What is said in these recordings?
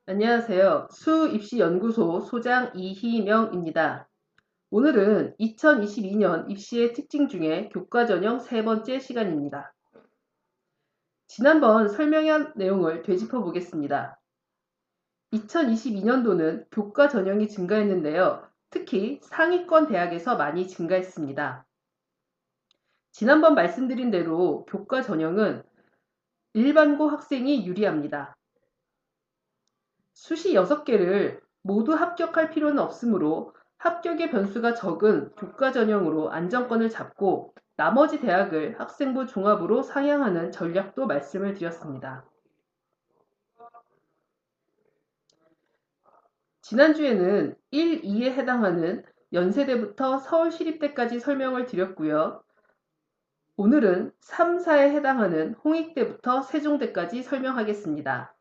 안녕하세요. 수입시연구소 소장 이희명입니다. 오늘은 2022년 입시의 특징 중에 교과 전형 세 번째 시간입니다. 지난번 설명한 내용을 되짚어 보겠습니다. 2022년도는 교과 전형이 증가했는데요. 특히 상위권 대학에서 많이 증가했습니다. 지난번 말씀드린 대로 교과 전형은 일반고 학생이 유리합니다. 수시 6개를 모두 합격할 필요는 없으므로 합격의 변수가 적은 교과 전형으로 안정권을 잡고 나머지 대학을 학생부 종합으로 상향하는 전략도 말씀을 드렸습니다. 지난주에는 1, 2에 해당하는 연세대부터 서울시립대까지 설명을 드렸고요. 오늘은 3, 4에 해당하는 홍익대부터 세종대까지 설명하겠습니다.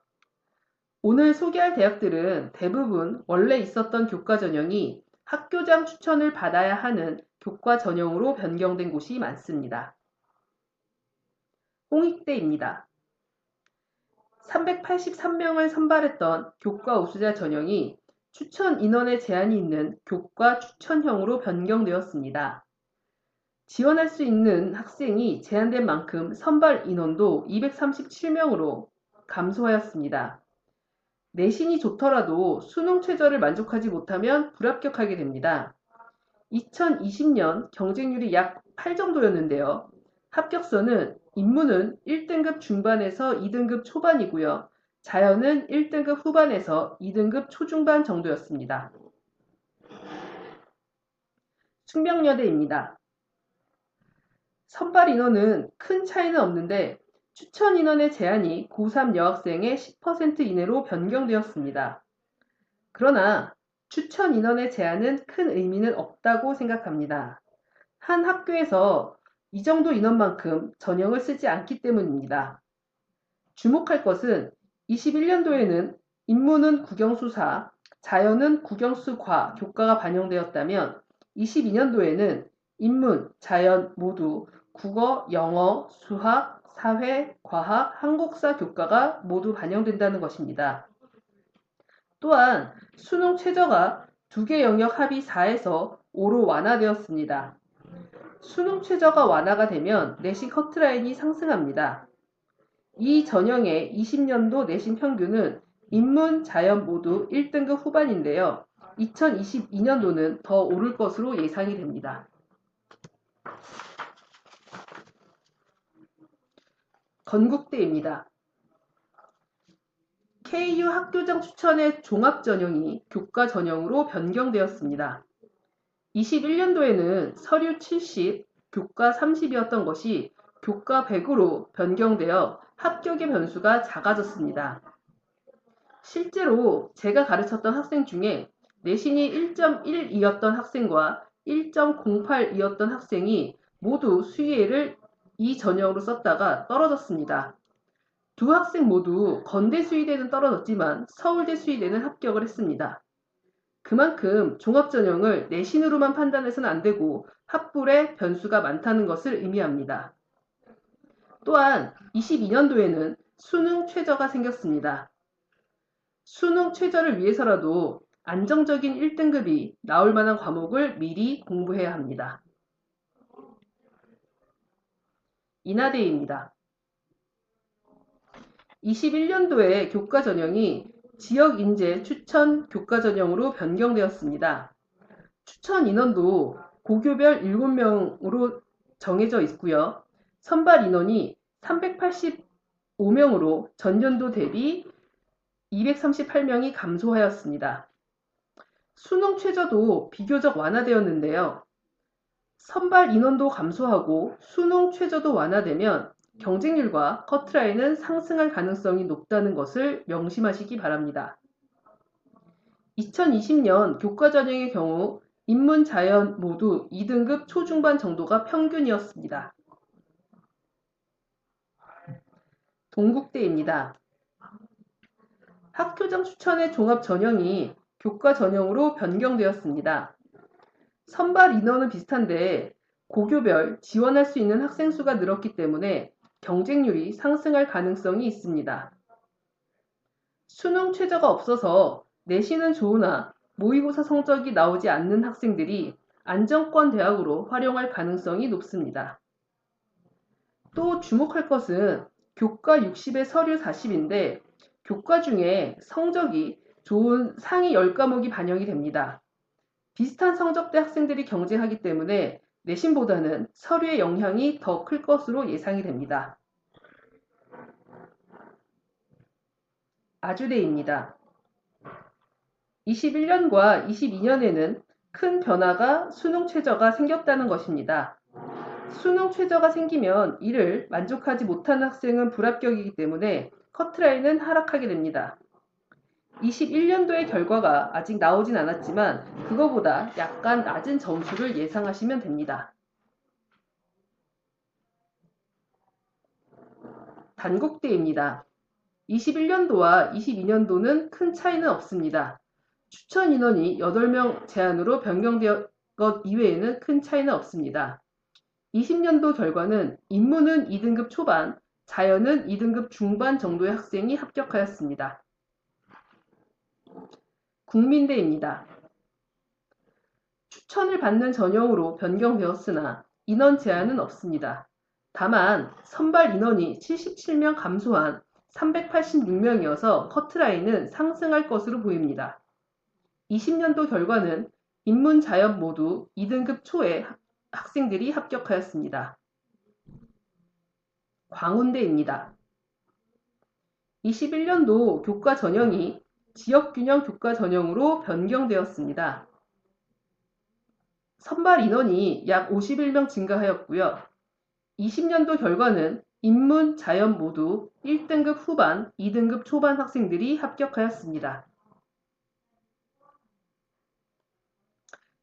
오늘 소개할 대학들은 대부분 원래 있었던 교과 전형이 학교장 추천을 받아야 하는 교과 전형으로 변경된 곳이 많습니다. 홍익대입니다. 383명을 선발했던 교과 우수자 전형이 추천 인원에 제한이 있는 교과 추천형으로 변경되었습니다. 지원할 수 있는 학생이 제한된 만큼 선발 인원도 237명으로 감소하였습니다. 내신이 좋더라도 수능 최저를 만족하지 못하면 불합격하게 됩니다. 2020년 경쟁률이 약 8 정도였는데요. 합격선은 인문은 1등급 중반에서 2등급 초반이고요. 자연은 1등급 후반에서 2등급 초중반 정도였습니다. 숙명여대입니다. 선발 인원은 큰 차이는 없는데 추천 인원의 제한이 고3 여학생의 10% 이내로 변경되었습니다. 그러나 추천 인원의 제한은 큰 의미는 없다고 생각합니다. 한 학교에서 이 정도 인원만큼 전형을 쓰지 않기 때문입니다. 주목할 것은 21년도에는 인문은 국영수사, 자연은 국영수과 교과가 반영되었다면 22년도에는 인문, 자연 모두 국어, 영어, 수학, 사회, 과학, 한국사 교과가 모두 반영된다는 것입니다. 또한 수능 최저가 2개 영역 합이 4에서 5로 완화되었습니다. 수능 최저가 완화가 되면 내신 커트라인이 상승합니다. 이 전형의 20년도 내신 평균은 인문, 자연 모두 1등급 후반인데요. 2022년도는 더 오를 것으로 예상이 됩니다. 건국대입니다. KU 학교장 추천의 종합 전형이 교과 전형으로 변경되었습니다. 21년도에는 서류 70, 교과 30이었던 것이 교과 100으로 변경되어 합격의 변수가 작아졌습니다. 실제로 제가 가르쳤던 학생 중에 내신이 1.12였던 학생과 1.08이었던 학생이 모두 수의회를 이 전형으로 썼다가 떨어졌습니다. 두 학생 모두 건대 수의대는 떨어졌지만 서울대 수의대는 합격을 했습니다. 그만큼 종합전형을 내신으로만 판단해서는 안 되고 합불에 변수가 많다는 것을 의미합니다. 또한 22년도에는 수능 최저가 생겼습니다. 수능 최저를 위해서라도 안정적인 1등급이 나올 만한 과목을 미리 공부해야 합니다. 인하대입니다. 21년도에 교과 전형이 지역 인재 추천 교과 전형으로 변경되었습니다. 추천 인원도 고교별 7명으로 정해져 있고요. 선발 인원이 385명으로 전년도 대비 238명이 감소하였습니다. 수능 최저도 비교적 완화되었는데요. 선발 인원도 감소하고 수능 최저도 완화되면 경쟁률과 커트라인은 상승할 가능성이 높다는 것을 명심하시기 바랍니다. 2020년 교과 전형의 경우 인문, 자연 모두 2등급 초중반 정도가 평균이었습니다. 동국대입니다. 학교장 추천의 종합 전형이 교과 전형으로 변경되었습니다. 선발 인원은 비슷한데 고교별 지원할 수 있는 학생 수가 늘었기 때문에 경쟁률이 상승할 가능성이 있습니다. 수능 최저가 없어서 내신은 좋으나 모의고사 성적이 나오지 않는 학생들이 안정권 대학으로 활용할 가능성이 높습니다. 또 주목할 것은 교과 60에 서류 40인데 교과 중에 성적이 좋은 상위 10과목이 반영이 됩니다. 비슷한 성적대 학생들이 경쟁하기 때문에 내신보다는 서류의 영향이 더 클 것으로 예상이 됩니다. 아주대입니다. 21년과 22년에는 큰 변화가 수능 최저가 생겼다는 것입니다. 수능 최저가 생기면 이를 만족하지 못하는 학생은 불합격이기 때문에 커트라인은 하락하게 됩니다. 21년도의 결과가 아직 나오진 않았지만 그거보다 약간 낮은 점수를 예상하시면 됩니다. 단국대입니다. 21년도와 22년도는 큰 차이는 없습니다. 추천 인원이 8명 제한으로 변경된 것 이외에는 큰 차이는 없습니다. 20년도 결과는 인문은 2등급 초반, 자연은 2등급 중반 정도의 학생이 합격하였습니다. 국민대입니다. 추천을 받는 전형으로 변경되었으나 인원 제한은 없습니다. 다만 선발 인원이 77명 감소한 386명이어서 커트라인은 상승할 것으로 보입니다. 20년도 결과는 인문, 자연 모두 2등급 초의 학생들이 합격하였습니다. 광운대입니다. 21년도 교과 전형이 지역균형 교과 전형으로 변경되었습니다. 선발 인원이 약 51명 증가하였고요. 20년도 결과는 인문, 자연 모두 1등급 후반, 2등급 초반 학생들이 합격하였습니다.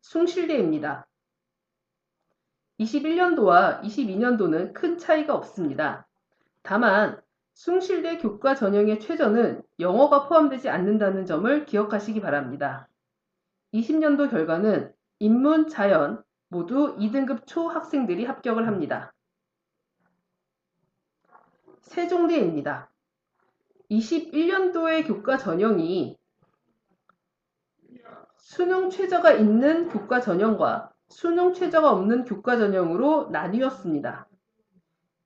숭실대입니다. 21년도와 22년도는 큰 차이가 없습니다. 다만 숭실대 교과 전형의 최저는 영어가 포함되지 않는다는 점을 기억하시기 바랍니다. 20년도 결과는 인문, 자연 모두 2등급 초 학생들이 합격을 합니다. 세종대입니다. 21년도의 교과 전형이 수능 최저가 있는 교과 전형과 수능 최저가 없는 교과 전형으로 나뉘었습니다.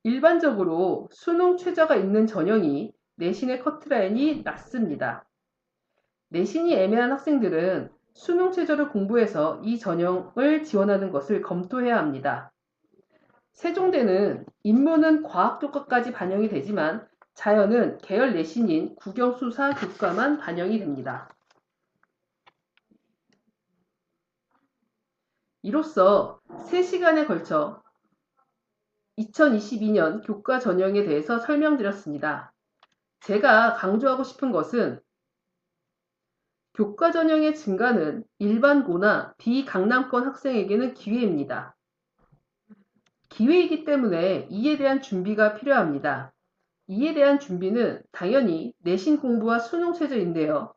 일반적으로 수능 최저가 있는 전형이 내신의 커트라인이 낮습니다. 내신이 애매한 학생들은 수능 최저를 공부해서 이 전형을 지원하는 것을 검토해야 합니다. 세종대는 인문은 과학교과까지 반영이 되지만 자연은 계열 내신인 국영수사 교과만 반영이 됩니다. 이로써 3시간에 걸쳐 2022년 교과 전형에 대해서 설명드렸습니다. 제가 강조하고 싶은 것은 교과 전형의 증가는 일반고나 비강남권 학생에게는 기회입니다. 기회이기 때문에 이에 대한 준비가 필요합니다. 이에 대한 준비는 당연히 내신 공부와 수능 최저인데요.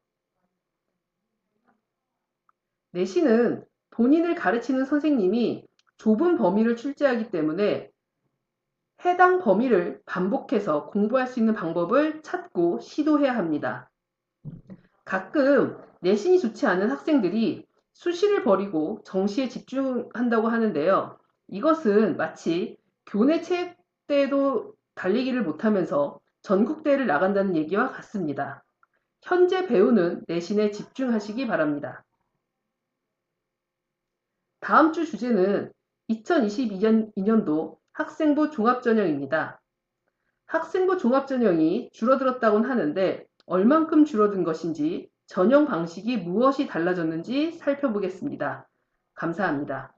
내신은 본인을 가르치는 선생님이 좁은 범위를 출제하기 때문에 해당 범위를 반복해서 공부할 수 있는 방법을 찾고 시도해야 합니다. 가끔 내신이 좋지 않은 학생들이 수시를 버리고 정시에 집중한다고 하는데요. 이것은 마치 교내 체육대회도 달리기를 못하면서 전국대회를 나간다는 얘기와 같습니다. 현재 배우는 내신에 집중하시기 바랍니다. 다음 주 주제는 2022년도 학생부 종합전형입니다. 학생부 종합전형이 줄어들었다고는 하는데 얼만큼 줄어든 것인지 전형 방식이 무엇이 달라졌는지 살펴보겠습니다. 감사합니다.